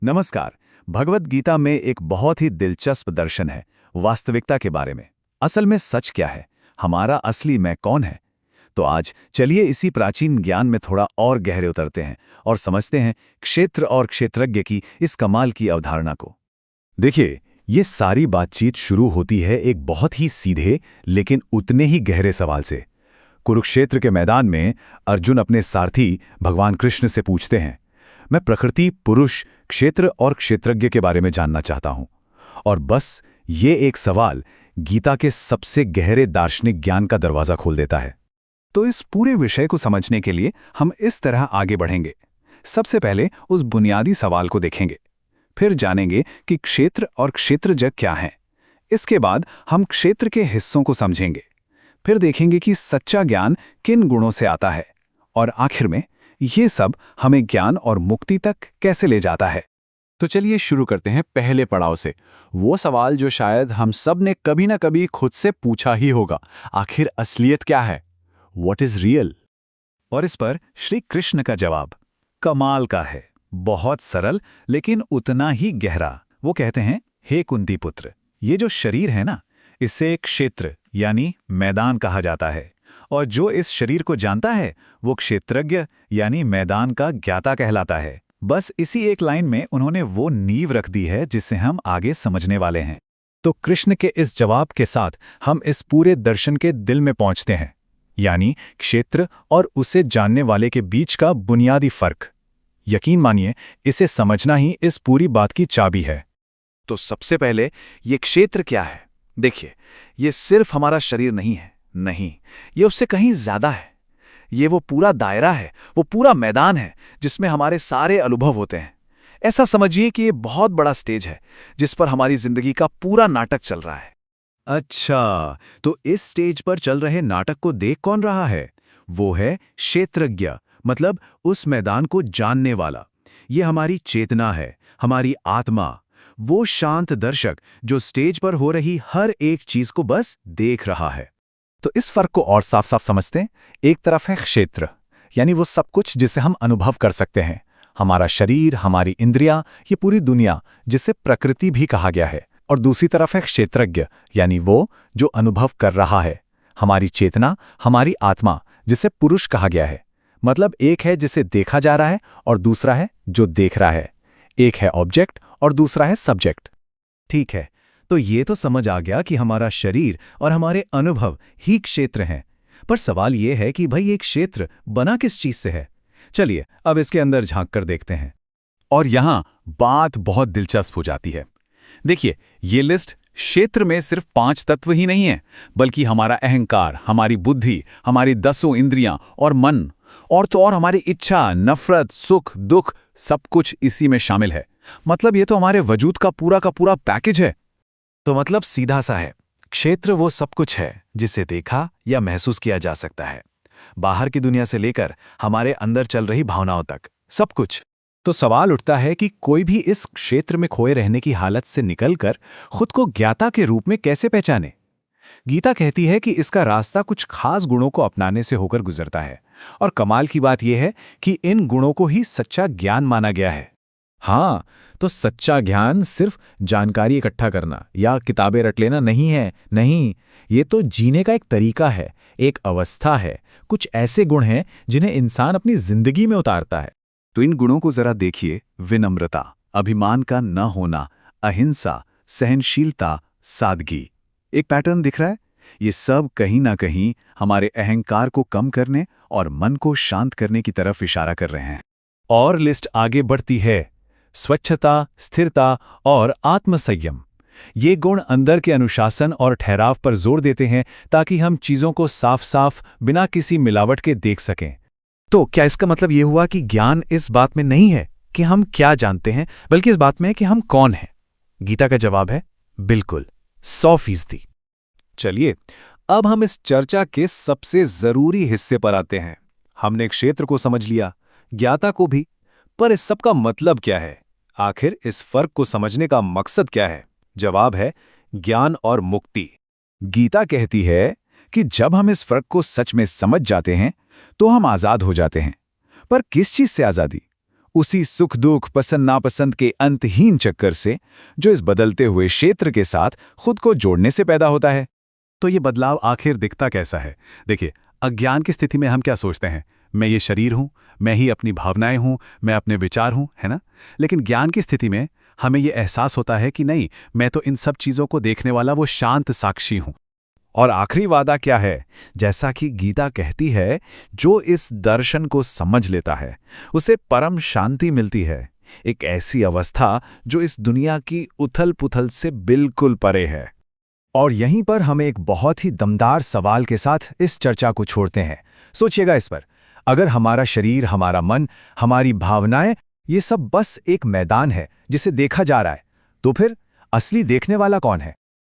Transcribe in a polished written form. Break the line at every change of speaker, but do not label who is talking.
नमस्कार। भगवत गीता में एक बहुत ही दिलचस्प दर्शन है वास्तविकता के बारे में। असल में सच क्या है, हमारा असली मैं कौन है। तो आज चलिए इसी प्राचीन ज्ञान में थोड़ा और गहरे उतरते हैं और समझते हैं क्षेत्र और क्षेत्रज्ञ की इस कमाल की अवधारणा को। देखिए, ये सारी बातचीत शुरू होती है एक बहुत ही सीधे लेकिन उतने ही गहरे सवाल से। कुरुक्षेत्र के मैदान में अर्जुन अपने सारथी भगवान कृष्ण से पूछते हैं, मैं प्रकृति, पुरुष, क्षेत्र और क्षेत्रज्ञ के बारे में जानना चाहता हूं। और बस ये एक सवाल गीता के सबसे गहरे दार्शनिक ज्ञान का दरवाजा खोल देता है। तो इस पूरे विषय को समझने के लिए हम इस तरह आगे बढ़ेंगे। सबसे पहले उस बुनियादी सवाल को देखेंगे, फिर जानेंगे कि क्षेत्र और क्षेत्रज्ञ क्या हैं। इसके बाद हम क्षेत्र के हिस्सों को समझेंगे, फिर देखेंगे कि सच्चा ज्ञान किन गुणों से आता है, और आखिर में ये सब हमें ज्ञान और मुक्ति तक कैसे ले जाता है। तो चलिए शुरू करते हैं पहले पड़ाव से, वो सवाल जो शायद हम सब ने कभी ना कभी खुद से पूछा ही होगा, आखिर असलियत क्या है? What is real? और इस पर श्री कृष्ण का जवाब कमाल का है, बहुत सरल लेकिन उतना ही गहरा। वो कहते हैं, हे कुंती पुत्र, ये जो शरीर है ना, इसे क्षेत्र यानी मैदान कहा जाता है, और जो इस शरीर को जानता है वो क्षेत्रज्ञ यानी मैदान का ज्ञाता कहलाता है। बस इसी एक लाइन में उन्होंने वो नींव रख दी है जिसे हम आगे समझने वाले हैं। तो कृष्ण के इस जवाब के साथ हम इस पूरे दर्शन के दिल में पहुंचते हैं, यानी क्षेत्र और उसे जानने वाले के बीच का बुनियादी फर्क। यकीन मानिए, इसे समझना ही इस पूरी बात की चाबी है। तो सबसे पहले ये क्षेत्र क्या है? देखिए, ये सिर्फ हमारा शरीर नहीं है, नहीं, ये उससे कहीं ज्यादा है। ये वो पूरा दायरा है, वो पूरा मैदान है जिसमें हमारे सारे अनुभव होते हैं। ऐसा समझिए कि ये बहुत बड़ा स्टेज है जिस पर हमारी जिंदगी का पूरा नाटक चल रहा है। अच्छा, तो इस स्टेज पर चल रहे नाटक को देख कौन रहा है? वो है क्षेत्रज्ञ, मतलब उस मैदान को जानने वाला। ये हमारी चेतना है, हमारी आत्मा, वो शांत दर्शक जो स्टेज पर हो रही हर एक चीज को बस देख रहा है। तो इस फर्क को और साफ साफ समझते हैं। एक तरफ है क्षेत्र, यानी वो सब कुछ जिसे हम अनुभव कर सकते हैं, हमारा शरीर, हमारी इंद्रियां, ये पूरी दुनिया जिसे प्रकृति भी कहा गया है। और दूसरी तरफ है क्षेत्रज्ञ, यानी वो जो अनुभव कर रहा है, हमारी चेतना, हमारी आत्मा, जिसे पुरुष कहा गया है। मतलब एक है जिसे देखा जा रहा है और दूसरा है जो देख रहा है। एक है ऑब्जेक्ट और दूसरा है सब्जेक्ट। ठीक है, तो ये तो समझ आ गया कि हमारा शरीर और हमारे अनुभव ही क्षेत्र हैं। पर सवाल ये है कि भाई, ये क्षेत्र बना किस चीज से है? चलिए अब इसके अंदर झांक कर देखते हैं। और यहां बात बहुत दिलचस्प हो जाती है। देखिए, ये लिस्ट क्षेत्र में सिर्फ 5 तत्व ही नहीं है, बल्कि हमारा अहंकार, हमारी बुद्धि, हमारी 10 इंद्रियां और मन, और तो और हमारी इच्छा, नफरत, सुख, दुख, सब कुछ इसी में शामिल है। मतलब ये तो हमारे वजूद का पूरा पैकेज है। तो मतलब सीधा सा है, क्षेत्र वो सब कुछ है जिसे देखा या महसूस किया जा सकता है, बाहर की दुनिया से लेकर हमारे अंदर चल रही भावनाओं तक, सब कुछ। तो सवाल उठता है कि कोई भी इस क्षेत्र में खोए रहने की हालत से निकलकर खुद को ज्ञाता के रूप में कैसे पहचाने? गीता कहती है कि इसका रास्ता कुछ खास गुणों को अपनाने से होकर गुजरता है, और कमाल की बात यह है कि इन गुणों को ही सच्चा ज्ञान माना गया है। हाँ, तो सच्चा ज्ञान सिर्फ जानकारी इकट्ठा करना या किताबें रट लेना नहीं है, नहीं, ये तो जीने का एक तरीका है, एक अवस्था है। कुछ ऐसे गुण हैं जिन्हें इंसान अपनी जिंदगी में उतारता है। तो इन गुणों को जरा देखिए। विनम्रता, अभिमान का न होना, अहिंसा, सहनशीलता, सादगी। एक पैटर्न दिख रहा है? ये सब कहीं ना कहीं हमारे अहंकार को कम करने और मन को शांत करने की तरफ इशारा कर रहे हैं। और लिस्ट आगे बढ़ती है। स्वच्छता, स्थिरता और आत्मसंयम, ये गुण अंदर के अनुशासन और ठहराव पर जोर देते हैं ताकि हम चीजों को साफ साफ बिना किसी मिलावट के देख सकें। तो क्या इसका मतलब ये हुआ कि ज्ञान इस बात में नहीं है कि हम क्या जानते हैं, बल्कि इस बात में है कि हम कौन हैं? गीता का जवाब है बिल्कुल, 100%। चलिए अब हम इस चर्चा के सबसे जरूरी हिस्से पर आते हैं। हमने क्षेत्र को समझ लिया, ज्ञाता को भी, पर इस सब का मतलब क्या है? आखिर इस फर्क को समझने का मकसद क्या है? जवाब है ज्ञान और मुक्ति। गीता कहती है कि जब हम इस फर्क को सच में समझ जाते हैं तो हम आजाद हो जाते हैं। पर किस चीज से आजादी? उसी सुख दुख पसंद नापसंद के अंतहीन चक्कर से जो इस बदलते हुए क्षेत्र के साथ खुद को जोड़ने से पैदा होता है।
तो ये बदलाव आखिर दिखता कैसा है? देखिए, अज्ञान की स्थिति में हम क्या सोचते हैं? मैं ये शरीर हूँ, मैं ही अपनी भावनाएं हूँ, मैं अपने विचार हूँ, है ना? लेकिन ज्ञान की स्थिति में हमें ये एहसास होता है कि नहीं, मैं तो इन सब चीज़ों को देखने वाला वो शांत साक्षी हूँ।
और आखिरी वादा क्या है? जैसा कि गीता कहती है, जो इस दर्शन को समझ लेता है उसे परम शांति मिलती है, एक ऐसी अवस्था जो इस दुनिया की उथल पुथल से बिल्कुल परे है। और यहीं पर हम एक बहुत ही दमदार सवाल के साथ इस चर्चा को छोड़ते हैं। सोचिएगा इस पर, अगर हमारा शरीर, हमारा मन, हमारी भावनाएं, ये सब बस एक मैदान है जिसे देखा जा रहा है, तो फिर असली देखने वाला कौन है?